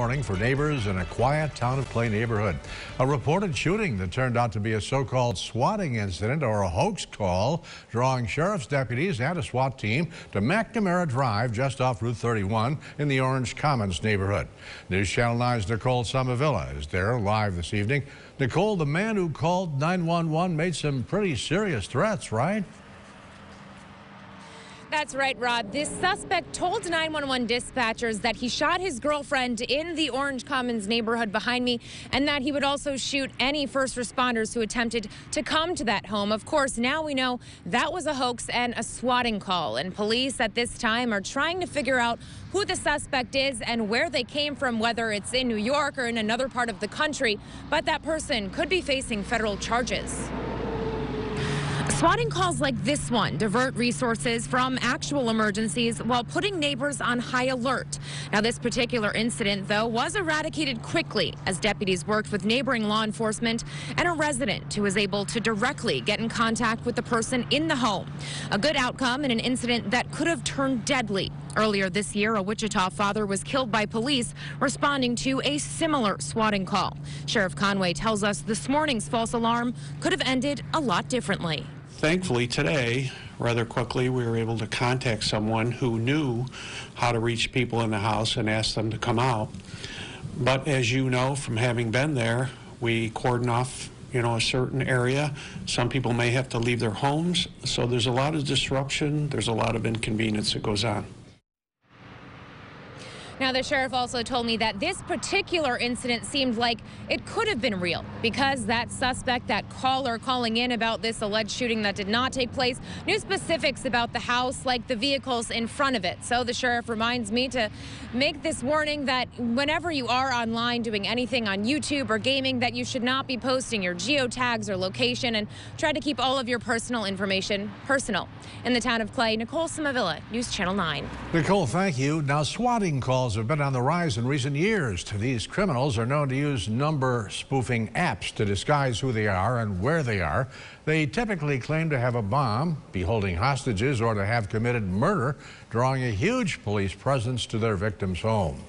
Morning for neighbors in a quiet Town of Clay neighborhood. A reported shooting that turned out to be a so-called swatting incident or a hoax call, drawing sheriff's deputies and a SWAT team to McNamara Drive just off Route 31 in the Orange Commons neighborhood. News Channel 9's Nicole Somavilla is there live this evening. Nicole, the man who called 911 made some pretty serious threats, right? That's right, Rob. This suspect told 911 dispatchers that he shot his girlfriend in the Orange Commons neighborhood behind me, and that he would also shoot any first responders who attempted to come to that home. Of course, now we know that was a hoax and a swatting call, and police at this time are trying to figure out who the suspect is and where they came from, whether it's in New York or in another part of the country. But that person could be facing federal charges. Swatting calls like this one divert resources from actual emergencies while putting neighbors on high alert. Now, this particular incident, though, was eradicated quickly as deputies worked with neighboring law enforcement and a resident who was able to directly get in contact with the person in the home. A good outcome in an incident that could have turned deadly. Earlier this year, a Wichita father was killed by police responding to a similar swatting call. Sheriff Conway tells us this morning's false alarm could have ended a lot differently. Thankfully today, rather quickly, we were able to contact someone who knew how to reach people in the house and ask them to come out. But as you know from having been there, we cordon off a certain area. Some people may have to leave their homes, so there's a lot of disruption, there's a lot of inconvenience that goes on. Now, the sheriff also told me that this particular incident seemed like it could have been real because that suspect, that caller calling in about this alleged shooting that did not take place, knew specifics about the house, like the vehicles in front of it. So the sheriff reminds me to make this warning that whenever you are online doing anything on YouTube or gaming, that you should not be posting your geotags or location, and try to keep all of your personal information personal. In the town of Clay, Nicole Somavilla, News Channel 9. Nicole, thank you. Now, swatting calls have been on the rise in recent years. These criminals are known to use number spoofing apps to disguise who they are and where they are. They typically claim to have a bomb, be holding hostages, or to have committed murder, drawing a huge police presence to their victim's home.